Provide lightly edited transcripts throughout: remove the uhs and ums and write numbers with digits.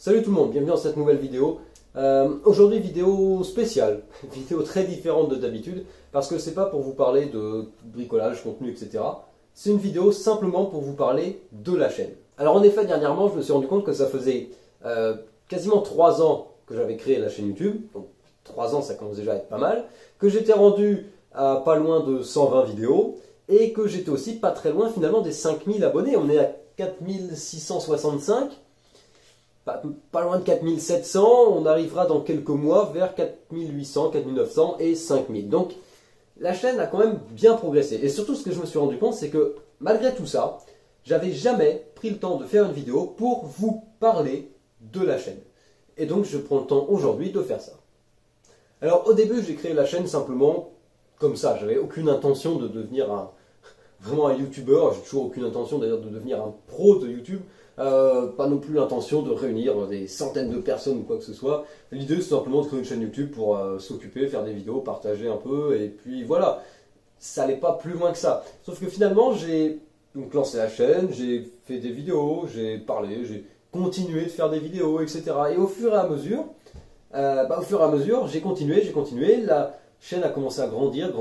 Salut tout le monde, bienvenue dans cette nouvelle vidéo. Aujourd'hui vidéo spéciale, vidéo très différente de d'habitude, parce que c'est pas pour vous parler de bricolage, contenu, etc. C'est une vidéo simplement pour vous parler de la chaîne. Alors en effet, dernièrement, je me suis rendu compte que ça faisait quasiment 3 ans que j'avais créé la chaîne YouTube, donc 3 ans ça commence déjà à être pas mal, que j'étais rendu à pas loin de 120 vidéos, et que j'étais aussi pas très loin finalement des 5000 abonnés. On est à 4665. Pas loin de 4700, on arrivera dans quelques mois vers 4800, 4900 et 5000. Donc la chaîne a quand même bien progressé. Et surtout ce que je me suis rendu compte, c'est que malgré tout ça, j'avais jamais pris le temps de faire une vidéo pour vous parler de la chaîne. Et donc je prends le temps aujourd'hui de faire ça. Alors au début j'ai créé la chaîne simplement comme ça, j'avais aucune intention de devenir vraiment un youtubeur, j'ai toujours aucune intention d'ailleurs de devenir un pro de YouTube. Pas non plus l'intention de réunir des centaines de personnes ou quoi que ce soit. L'idée c'est simplement de créer une chaîne YouTube pour s'occuper, faire des vidéos, partager un peu, et puis voilà. Ça n'allait pas plus loin que ça. Sauf que finalement j'ai donc lancé la chaîne, j'ai fait des vidéos, j'ai parlé, j'ai continué de faire des vidéos, etc. Et au fur et à mesure, j'ai continué, la chaîne a commencé à grandir,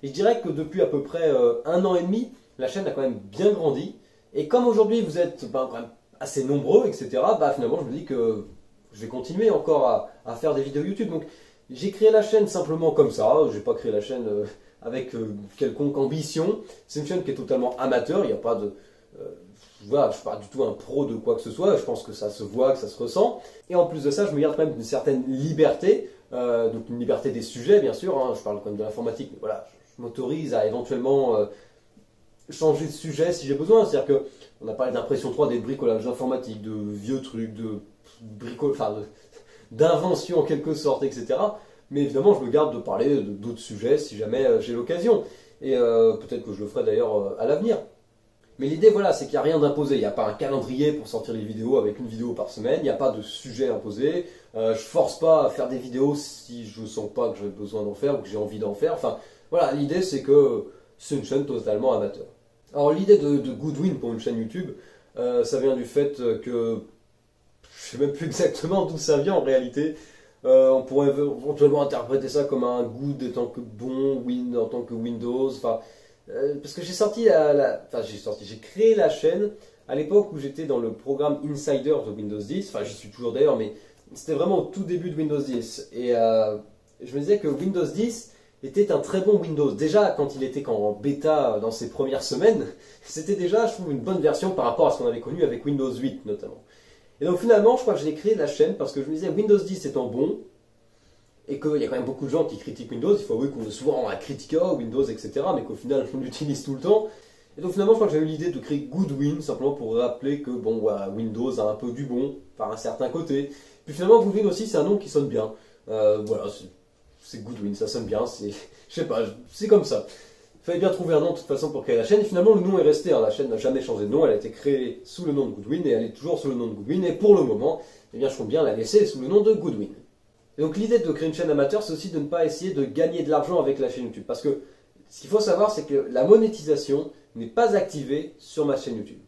et je dirais que depuis à peu près 1 an et demi, la chaîne a quand même bien grandi. Et comme aujourd'hui vous êtes quand même assez nombreux, etc., finalement je me dis que je vais continuer encore à faire des vidéos YouTube. Donc j'ai créé la chaîne simplement comme ça, je n'ai pas créé la chaîne avec quelconque ambition. C'est une chaîne qui est totalement amateur, il n'y a pas de... voilà, je ne suis pas du tout un pro de quoi que ce soit, je pense que ça se voit, que ça se ressent. Et en plus de ça, je me garde quand même une certaine liberté, donc une liberté des sujets bien sûr, hein, je parle quand même de l'informatique, mais voilà, je m'autorise à éventuellement... changer de sujet si j'ai besoin, c'est-à-dire qu'on a parlé d'impression 3D, de bricolage, d'informatique, de vieux trucs, d'invention en quelque sorte, etc. Mais évidemment, je me garde de parler d'autres sujets si jamais j'ai l'occasion. Et peut-être que je le ferai d'ailleurs à l'avenir. Mais l'idée, voilà, c'est qu'il n'y a rien d'imposé. Il n'y a pas un calendrier pour sortir les vidéos avec une vidéo par semaine. Il n'y a pas de sujet imposé. Je force pas à faire des vidéos si je ne sens pas que j'ai besoin d'en faire ou que j'ai envie d'en faire. Enfin, voilà, l'idée, c'est que c'est une chaîne totalement amateur. Alors l'idée de Goodwin pour une chaîne YouTube, ça vient du fait que je sais même plus exactement d'où ça vient en réalité. On pourrait éventuellement interpréter ça comme un good en tant que bon, win en tant que Windows. Parce que j'ai créé la chaîne à l'époque où j'étais dans le programme Insider de Windows 10. Enfin, j'y suis toujours d'ailleurs, mais c'était vraiment au tout début de Windows 10. Et je me disais que Windows 10 était un très bon Windows. Déjà, quand il était en bêta dans ses premières semaines, c'était déjà, je trouve, une bonne version par rapport à ce qu'on avait connu avec Windows 8 notamment. Et donc finalement, je crois que j'ai créé la chaîne parce que je me disais Windows 10 étant bon, et qu'il y a quand même beaucoup de gens qui critiquent Windows, il faut avouer qu'on est souvent à critiquer Windows, etc., mais qu'au final, on l'utilise tout le temps. Et donc finalement, je crois que j'ai eu l'idée de créer Goodwin, simplement pour rappeler que bon, voilà, Windows a un peu du bon, par un certain côté. Puis finalement, Goodwin aussi, c'est un nom qui sonne bien. Voilà, c'est Goodwin, ça sonne bien, je sais pas, c'est comme ça. Il fallait bien trouver un nom de toute façon pour créer la chaîne, et finalement le nom est resté, hein. La chaîne n'a jamais changé de nom, elle a été créée sous le nom de Goodwin, et elle est toujours sous le nom de Goodwin, et pour le moment, eh bien, je compte bien la laisser sous le nom de Goodwin. Et donc l'idée de créer une chaîne amateur, c'est aussi de ne pas essayer de gagner de l'argent avec la chaîne YouTube, parce que ce qu'il faut savoir, c'est que la monétisation n'est pas activée sur ma chaîne YouTube.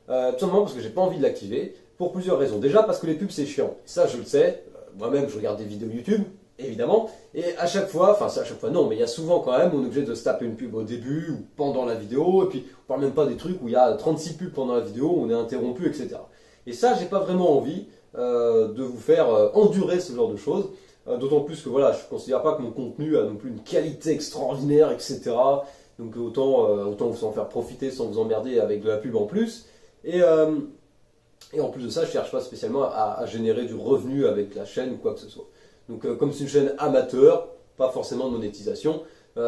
Tout simplement parce que j'ai pas envie de l'activer, pour plusieurs raisons. Déjà parce que les pubs c'est chiant, ça je le sais, moi-même je regarde des vidéos YouTube, évidemment, et à chaque fois, enfin c'est à chaque fois non, mais il y a souvent quand même, on est obligé de se taper une pub au début ou pendant la vidéo, et puis on parle même pas des trucs où il y a 36 pubs pendant la vidéo, où on est interrompu, etc. Et ça, j'ai pas vraiment envie de vous faire endurer ce genre de choses, d'autant plus que voilà, je considère pas que mon contenu a non plus une qualité extraordinaire, etc. Donc autant vous en faire profiter sans vous emmerder avec de la pub en plus, et en plus de ça, je cherche pas spécialement à générer du revenu avec la chaîne ou quoi que ce soit. Donc comme c'est une chaîne amateur, pas forcément de monétisation,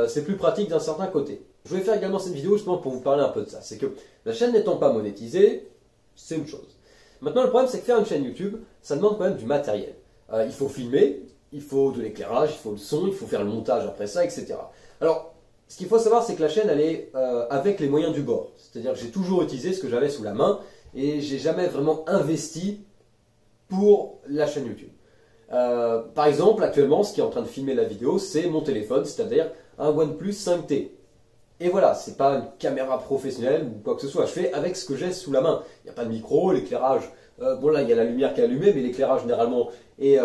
c'est plus pratique d'un certain côté. Je voulais faire également cette vidéo justement pour vous parler un peu de ça. C'est que la chaîne n'étant pas monétisée, c'est une chose. Maintenant le problème c'est que faire une chaîne YouTube, ça demande quand même du matériel. Il faut filmer, il faut de l'éclairage, il faut le son, il faut faire le montage après ça, etc. Alors, ce qu'il faut savoir c'est que la chaîne elle est avec les moyens du bord. C'est-à-dire que j'ai toujours utilisé ce que j'avais sous la main et j'ai jamais vraiment investi pour la chaîne YouTube. Par exemple, actuellement, ce qui est en train de filmer la vidéo, c'est mon téléphone, c'est-à-dire un OnePlus 5T. Et voilà, c'est pas une caméra professionnelle ou quoi que ce soit. Je fais avec ce que j'ai sous la main. Il n'y a pas de micro, l'éclairage Bon là il y a la lumière qui est allumée, mais l'éclairage généralement est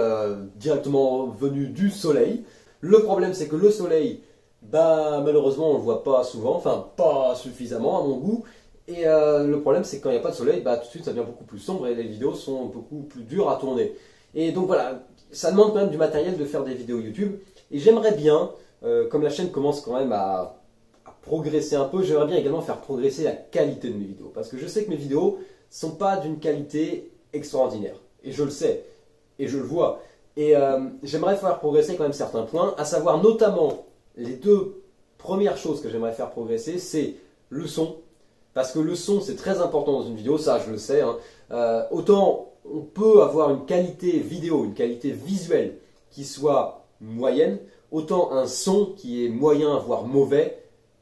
directement venu du soleil. Le problème c'est que le soleil, bah malheureusement on le voit pas souvent, enfin pas suffisamment à mon goût. Et le problème c'est que quand il n'y a pas de soleil, bah tout de suite ça devient beaucoup plus sombre et les vidéos sont beaucoup plus dures à tourner. Et donc voilà, ça demande quand même du matériel de faire des vidéos YouTube. Et j'aimerais bien, comme la chaîne commence quand même à progresser un peu, j'aimerais bien également faire progresser la qualité de mes vidéos. Parce que je sais que mes vidéos sont pas d'une qualité extraordinaire. Et je le sais, et je le vois. Et j'aimerais faire progresser quand même certains points, à savoir notamment les deux premières choses que j'aimerais faire progresser, c'est le son. Parce que le son c'est très important dans une vidéo, ça je le sais. Hein. Autant on peut avoir une qualité vidéo, une qualité visuelle qui soit moyenne, autant un son qui est moyen, voire mauvais,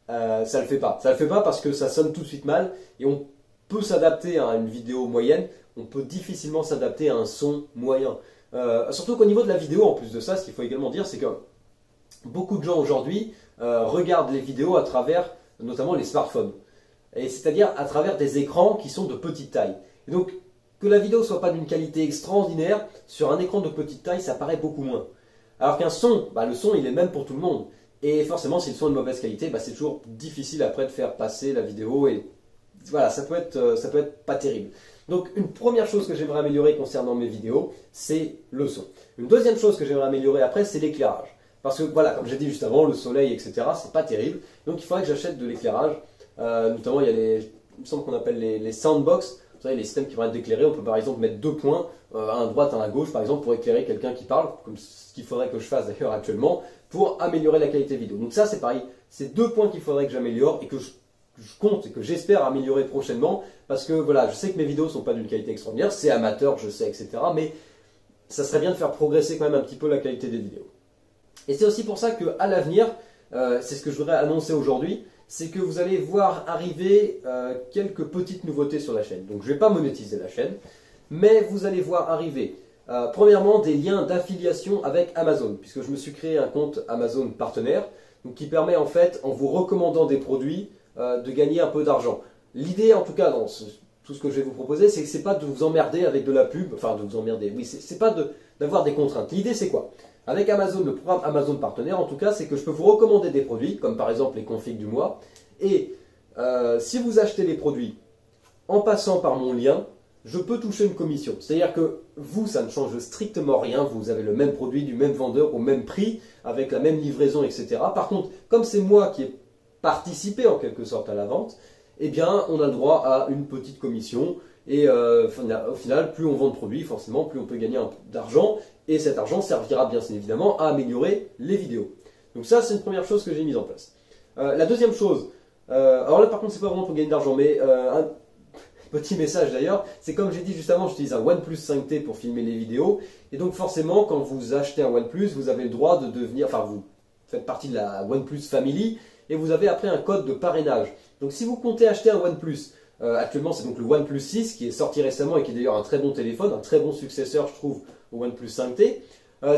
ça le fait pas. Ça le fait pas parce que ça sonne tout de suite mal et on peut s'adapter à une vidéo moyenne, on peut difficilement s'adapter à un son moyen. Surtout qu'au niveau de la vidéo, en plus de ça, ce qu'il faut également dire, c'est que beaucoup de gens aujourd'hui regardent les vidéos à travers notamment les smartphones. Et c'est-à-dire à travers des écrans qui sont de petite taille. Et donc, que la vidéo soit pas d'une qualité extraordinaire, sur un écran de petite taille, ça paraît beaucoup moins. Alors qu'un son, bah, le son il est même pour tout le monde. Et forcément, si le son est de mauvaise qualité, bah, c'est toujours difficile après de faire passer la vidéo. Et voilà, ça peut être pas terrible. Donc, une première chose que j'aimerais améliorer concernant mes vidéos, c'est le son. Une deuxième chose que j'aimerais améliorer après, c'est l'éclairage. Parce que voilà, comme j'ai dit juste avant, le soleil, etc., c'est pas terrible. Donc, il faudrait que j'achète de l'éclairage. Notamment, il y a il me semble qu'on appelle les soundbox. Vous savez, les systèmes qui permettent d'éclairer. On peut par exemple mettre deux points, un à droite, un à gauche, par exemple, pour éclairer quelqu'un qui parle, comme ce qu'il faudrait que je fasse d'ailleurs actuellement, pour améliorer la qualité vidéo. Donc ça, c'est pareil. C'est deux points qu'il faudrait que j'améliore et que je compte et que j'espère améliorer prochainement. Parce que voilà, je sais que mes vidéos ne sont pas d'une qualité extraordinaire. C'est amateur, je sais, etc. Mais ça serait bien de faire progresser quand même un petit peu la qualité des vidéos. Et c'est aussi pour ça qu'à l'avenir, c'est ce que je voudrais annoncer aujourd'hui, c'est que vous allez voir arriver quelques petites nouveautés sur la chaîne. Donc je ne vais pas monétiser la chaîne, mais vous allez voir arriver premièrement des liens d'affiliation avec Amazon, puisque je me suis créé un compte Amazon partenaire, donc qui permet en fait, en vous recommandant des produits, de gagner un peu d'argent. L'idée en tout cas dans tout ce que je vais vous proposer, c'est que ce n'est pas de vous emmerder avec de la pub, enfin de vous emmerder, oui, c'est pas d'avoir des contraintes. L'idée c'est quoi? Avec Amazon, le programme Amazon Partenaire, en tout cas, c'est que je peux vous recommander des produits, comme par exemple les configs du mois. Et si vous achetez les produits en passant par mon lien, je peux toucher une commission. C'est-à-dire que vous, ça ne change strictement rien. Vous avez le même produit du même vendeur au même prix, avec la même livraison, etc. Par contre, comme c'est moi qui ai participé en quelque sorte à la vente, eh bien, on a le droit à une petite commission. Et au final, plus on vend de produits, forcément, plus on peut gagner d'argent. Et cet argent servira bien évidemment à améliorer les vidéos. Donc ça, c'est une première chose que j'ai mise en place. La deuxième chose, alors là par contre, c'est pas vraiment pour gagner de l'argent, mais un petit message d'ailleurs, c'est comme j'ai dit juste avant, j'utilise un OnePlus 5T pour filmer les vidéos. Et donc forcément, quand vous achetez un OnePlus, vous avez le droit de devenir, enfin vous faites partie de la OnePlus Family, et vous avez après un code de parrainage. Donc si vous comptez acheter un OnePlus, actuellement c'est donc le OnePlus 6 qui est sorti récemment et qui est d'ailleurs un très bon téléphone, un très bon successeur je trouve au OnePlus 5T.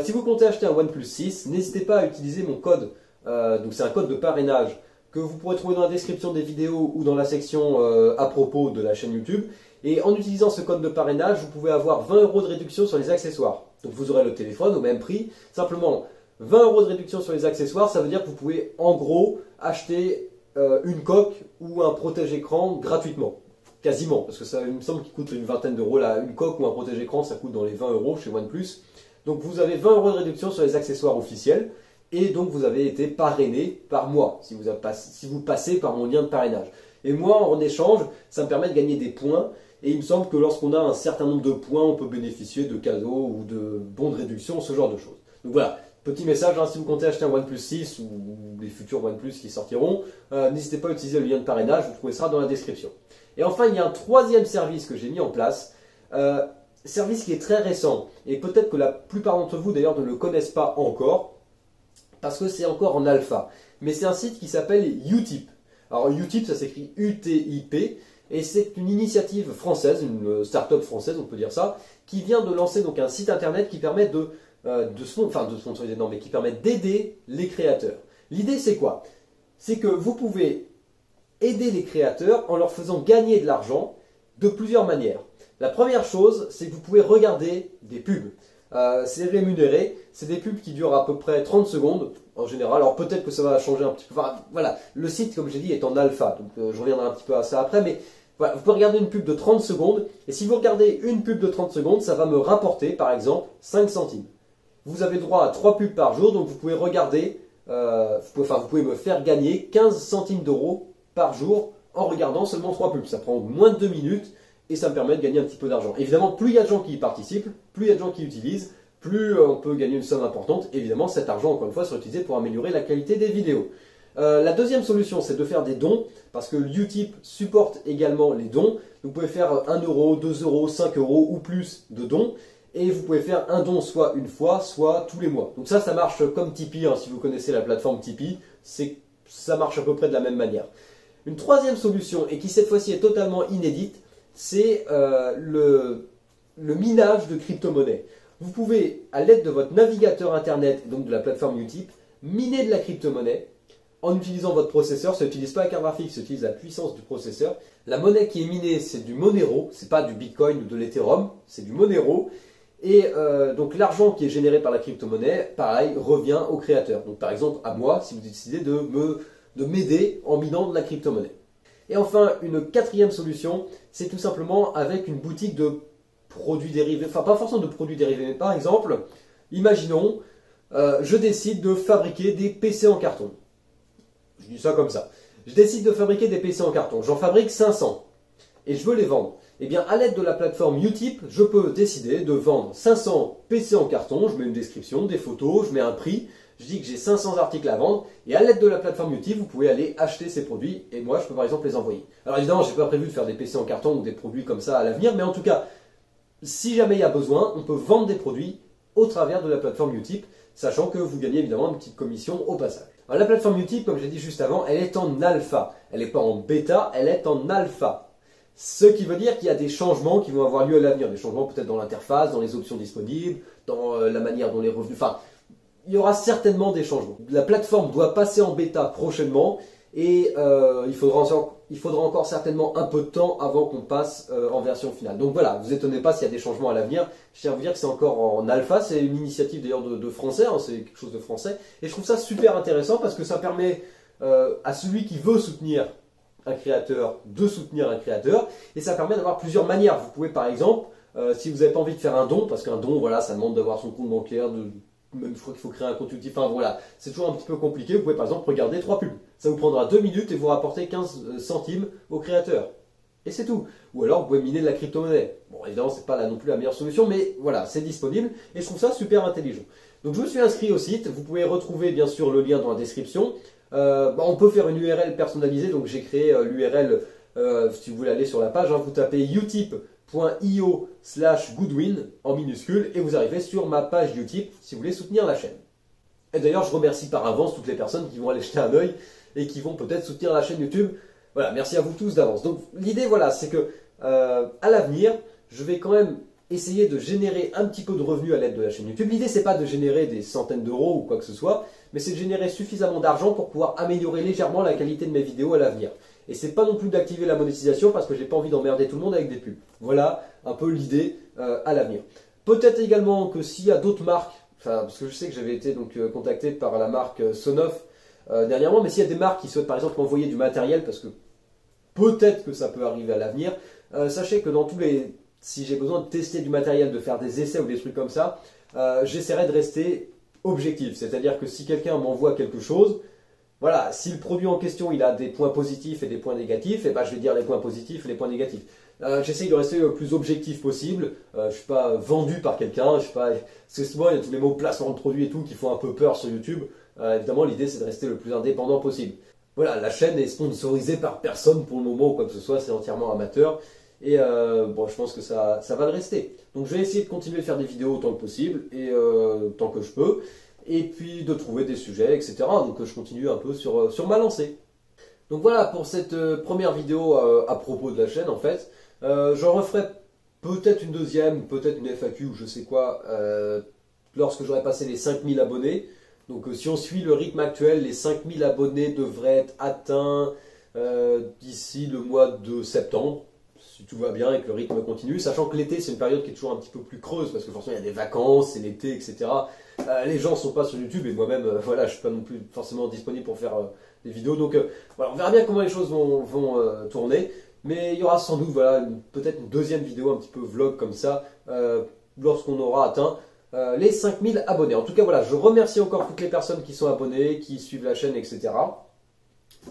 Si vous comptez acheter un OnePlus 6, n'hésitez pas à utiliser mon code, donc c'est un code de parrainage que vous pourrez trouver dans la description des vidéos ou dans la section à propos de la chaîne YouTube. Et en utilisant ce code de parrainage, vous pouvez avoir 20 € de réduction sur les accessoires. Donc vous aurez le téléphone au même prix, simplement 20 € de réduction sur les accessoires, ça veut dire que vous pouvez en gros acheter une coque ou un protège-écran gratuitement. Quasiment, parce que ça il me semble qu'il coûte une vingtaine d'euros. Une coque ou un protège-écran, ça coûte dans les 20 € chez OnePlus. Donc vous avez 20 € de réduction sur les accessoires officiels. Et donc vous avez été parrainé par moi, si vous passez par mon lien de parrainage. Et moi, en échange, ça me permet de gagner des points. Et il me semble que lorsqu'on a un certain nombre de points, on peut bénéficier de cadeaux ou de bons de réduction, ce genre de choses. Donc voilà, petit message, hein, si vous comptez acheter un OnePlus 6 ou les futurs OnePlus qui sortiront, n'hésitez pas à utiliser le lien de parrainage, vous trouvez ça dans la description. Et enfin, il y a un troisième service que j'ai mis en place, service qui est très récent, et peut-être que la plupart d'entre vous d'ailleurs ne le connaissent pas encore, parce que c'est encore en alpha. Mais c'est un site qui s'appelle Utip. Alors Utip, ça s'écrit U-T-I-P, et c'est une initiative française, une start-up française, on peut dire ça, qui vient de lancer donc un site internet qui permet sponsoriser, non, mais qui permet d'aider les créateurs. L'idée c'est quoi? C'est que vous pouvez aider les créateurs en leur faisant gagner de l'argent de plusieurs manières. La première chose, c'est que vous pouvez regarder des pubs. C'est rémunéré, c'est des pubs qui durent à peu près 30 secondes en général. Alors peut-être que ça va changer un petit peu. Enfin, voilà, le site, comme j'ai dit, est en alpha, donc je reviendrai un petit peu à ça après, mais voilà, vous pouvez regarder une pub de 30 secondes, et si vous regardez une pub de 30 secondes, ça va me rapporter, par exemple, 5 centimes. Vous avez droit à 3 pubs par jour, donc vous pouvez regarder, vous pouvez me faire gagner 15 centimes d'euros par jour en regardant seulement 3 pubs. Ça prend moins de 2 minutes, et ça me permet de gagner un petit peu d'argent. Évidemment, plus il y a de gens qui y participent, plus il y a de gens qui utilisent, plus on peut gagner une somme importante. Évidemment, cet argent, encore une fois, sera utilisé pour améliorer la qualité des vidéos. La deuxième solution, c'est de faire des dons, parce que Utip supporte également les dons. Vous pouvez faire 1 euro, 2 euros, 5 euros ou plus de dons, et vous pouvez faire un don soit une fois, soit tous les mois. Donc ça marche comme Tipeee, hein, si vous connaissez la plateforme Tipeee, ça marche à peu près de la même manière. Une troisième solution, et qui cette fois-ci est totalement inédite, c'est le minage de crypto-monnaies. Vous pouvez, à l'aide de votre navigateur internet, et donc de la plateforme Utip, miner de la crypto-monnaie en utilisant votre processeur. Ça n'utilise pas la carte graphique, ça utilise la puissance du processeur. La monnaie qui est minée, c'est du Monero, c'est pas du Bitcoin ou de l'Ethereum, c'est du Monero. Et donc l'argent qui est généré par la crypto-monnaie, pareil, revient au créateur. Donc par exemple à moi, si vous décidez de m'aider en minant de la crypto-monnaie. Et enfin, une quatrième solution, c'est tout simplement avec une boutique de produits dérivés, enfin pas forcément de produits dérivés, mais par exemple, imaginons, je décide de fabriquer des PC en carton. Je dis ça comme ça. Je décide de fabriquer des PC en carton. J'en fabrique 500 et je veux les vendre. Eh bien, à l'aide de la plateforme Utip, je peux décider de vendre 500 PC en carton. Je mets une description, des photos, je mets un prix. Je dis que j'ai 500 articles à vendre. Et à l'aide de la plateforme Utip, vous pouvez aller acheter ces produits. Et moi, je peux par exemple les envoyer. Alors évidemment, je n'ai pas prévu de faire des PC en carton ou des produits comme ça à l'avenir. Mais en tout cas, si jamais il y a besoin, on peut vendre des produits au travers de la plateforme Utip, sachant que vous gagnez évidemment une petite commission au passage. Alors, la plateforme Utip, comme j'ai dit juste avant, elle est en alpha. Elle n'est pas en bêta, elle est en alpha. Ce qui veut dire qu'il y a des changements qui vont avoir lieu à l'avenir. Des changements peut-être dans l'interface, dans les options disponibles, dans la manière dont les revenus... Enfin, il y aura certainement des changements. La plateforme doit passer en bêta prochainement et il faudra encore certainement un peu de temps avant qu'on passe en version finale. Donc voilà, vous étonnez pas s'il y a des changements à l'avenir. Je tiens à vous dire que c'est encore en alpha, c'est une initiative d'ailleurs de français, hein, c'est quelque chose de français. Et je trouve ça super intéressant parce que ça permet à celui qui veut soutenir un créateur de soutenir un créateur, et ça permet d'avoir plusieurs manières. Vous pouvez par exemple, si vous n'avez pas envie de faire un don, parce qu'un don, voilà, ça demande d'avoir son compte bancaire, même je crois qu'il faut créer un compte Utip, enfin voilà, c'est toujours un petit peu compliqué. Vous pouvez par exemple regarder 3 pubs. Ça vous prendra 2 minutes et vous rapportez 15 centimes au créateur. Et c'est tout. Ou alors vous pouvez miner de la crypto-monnaie. Bon, évidemment, c'est pas là non plus la meilleure solution, mais voilà, c'est disponible et je trouve ça super intelligent. Donc je me suis inscrit au site. Vous pouvez retrouver bien sûr le lien dans la description. On peut faire une URL personnalisée, donc j'ai créé l'URL, si vous voulez aller sur la page, hein, vous tapez utip.io/goodwin en minuscule et vous arrivez sur ma page Utip si vous voulez soutenir la chaîne. Et d'ailleurs, je remercie par avance toutes les personnes qui vont aller jeter un œil et qui vont peut-être soutenir la chaîne YouTube. Voilà, merci à vous tous d'avance. Donc l'idée, voilà, c'est que à l'avenir, je vais quand même essayer de générer un petit peu de revenus à l'aide de la chaîne YouTube. L'idée, c'est pas de générer des centaines d'euros ou quoi que ce soit, mais c'est de générer suffisamment d'argent pour pouvoir améliorer légèrement la qualité de mes vidéos à l'avenir. Et c'est pas non plus d'activer la monétisation parce que j'ai pas envie d'emmerder tout le monde avec des pubs. Voilà un peu l'idée à l'avenir. Peut-être également que s'il y a d'autres marques, parce que je sais que j'avais été donc contacté par la marque Sonoff dernièrement, mais s'il y a des marques qui souhaitent par exemple m'envoyer du matériel, parce que peut-être que ça peut arriver à l'avenir, sachez que dans tous les... Si j'ai besoin de tester du matériel, de faire des essais ou des trucs comme ça, j'essaierai de rester objectif. C'est-à-dire que si quelqu'un m'envoie quelque chose, voilà, si le produit en question il a des points positifs et des points négatifs, et ben, je vais dire les points positifs et les points négatifs. J'essaye de rester le plus objectif possible. Je ne suis pas vendu par quelqu'un. Parce que souvent il y a tous les mots placement de produit et tout qui font un peu peur sur YouTube. Évidemment, l'idée c'est de rester le plus indépendant possible. Voilà, la chaîne est sponsorisée par personne pour le moment ou quoi que ce soit, c'est entièrement amateur. Et bon, je pense que ça va le rester. Donc je vais essayer de continuer de faire des vidéos autant que possible et tant que je peux. Et puis de trouver des sujets, etc. Donc je continue un peu sur ma lancée. Donc voilà pour cette première vidéo à propos de la chaîne en fait. J'en referai peut-être une deuxième, peut-être une FAQ ou je sais quoi, lorsque j'aurai passé les 5000 abonnés. Donc si on suit le rythme actuel, les 5000 abonnés devraient être atteints d'ici le mois de septembre. si tout va bien et que le rythme continue, sachant que l'été c'est une période qui est toujours un petit peu plus creuse parce que forcément il y a des vacances, c'est l'été, etc. Les gens sont pas sur YouTube et moi-même, voilà, je suis pas non plus forcément disponible pour faire des vidéos, donc voilà, on verra bien comment les choses vont tourner, mais il y aura sans doute, voilà, peut-être une deuxième vidéo un petit peu vlog comme ça, lorsqu'on aura atteint les 5000 abonnés. En tout cas, voilà, je remercie encore toutes les personnes qui sont abonnées, qui suivent la chaîne, etc.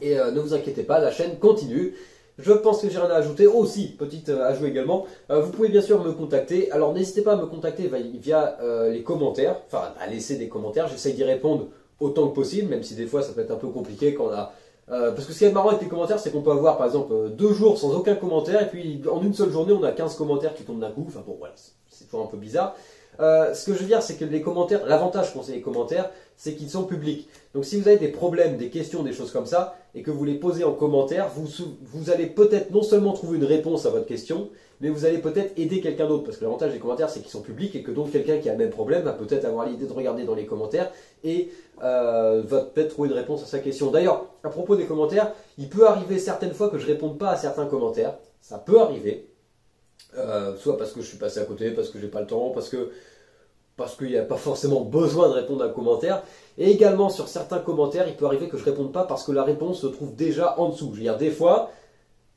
Et ne vous inquiétez pas, la chaîne continue. Je pense que j'ai rien à ajouter. Oh, aussi, petite ajout également, vous pouvez bien sûr me contacter. Alors n'hésitez pas à me contacter via les commentaires, enfin à laisser des commentaires. J'essaye d'y répondre autant que possible, même si des fois ça peut être un peu compliqué quand on a... parce que ce qui est marrant avec les commentaires, c'est qu'on peut avoir par exemple 2 jours sans aucun commentaire, et puis en une seule journée on a 15 commentaires qui tombent d'un coup. Enfin bon, voilà, c'est toujours un peu bizarre. Ce que je veux dire, c'est que les commentaires, l'avantage quand c'est les commentaires, c'est qu'ils sont publics. Donc si vous avez des problèmes, des questions, des choses comme ça, et que vous les posez en commentaire, vous allez peut-être non seulement trouver une réponse à votre question, mais vous allez peut-être aider quelqu'un d'autre. Parce que l'avantage des commentaires, c'est qu'ils sont publics et que donc quelqu'un qui a le même problème va peut-être avoir l'idée de regarder dans les commentaires et va peut-être trouver une réponse à sa question. D'ailleurs, à propos des commentaires, il peut arriver certaines fois que je ne réponde pas à certains commentaires. Ça peut arriver. Soit parce que je suis passé à côté, parce que j'ai pas le temps, parce qu'il n'y a pas forcément besoin de répondre à un commentaire. Et également sur certains commentaires, il peut arriver que je ne réponde pas parce que la réponse se trouve déjà en dessous. Je veux dire, des fois,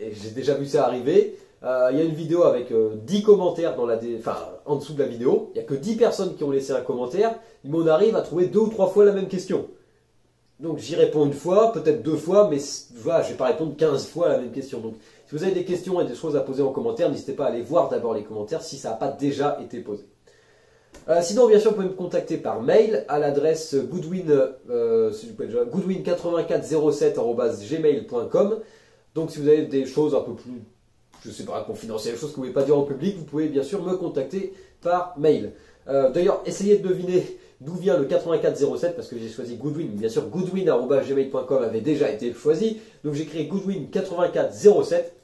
et j'ai déjà vu ça arriver, il y a une vidéo avec 10 commentaires en dessous de la vidéo, il n'y a que 10 personnes qui ont laissé un commentaire, mais on arrive à trouver 2 ou 3 fois la même question. Donc j'y réponds une fois, peut-être 2 fois, mais voilà, je ne vais pas répondre 15 fois à la même question. Donc si vous avez des questions et des choses à poser en commentaire, n'hésitez pas à aller voir d'abord les commentaires si ça n'a pas déjà été posé. Sinon, bien sûr, vous pouvez me contacter par mail à l'adresse goodwin8407@gmail.com. Donc si vous avez des choses un peu plus, je sais pas, confidentielles, des choses que vous ne pouvez pas dire en public, vous pouvez bien sûr me contacter par mail. D'ailleurs, essayez de deviner d'où vient le 8407 parce que j'ai choisi Goodwin. Bien sûr, goodwin@gmail.com avait déjà été choisi. Donc j'ai créé Goodwin 8407.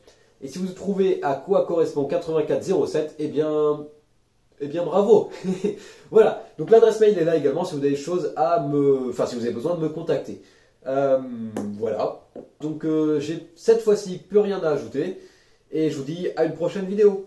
Et si vous trouvez à quoi correspond 8407, eh bien bravo. Voilà, donc l'adresse mail est là également si vous avez des choses si vous avez besoin de me contacter. Voilà, donc j'ai cette fois-ci plus rien à ajouter et je vous dis à une prochaine vidéo.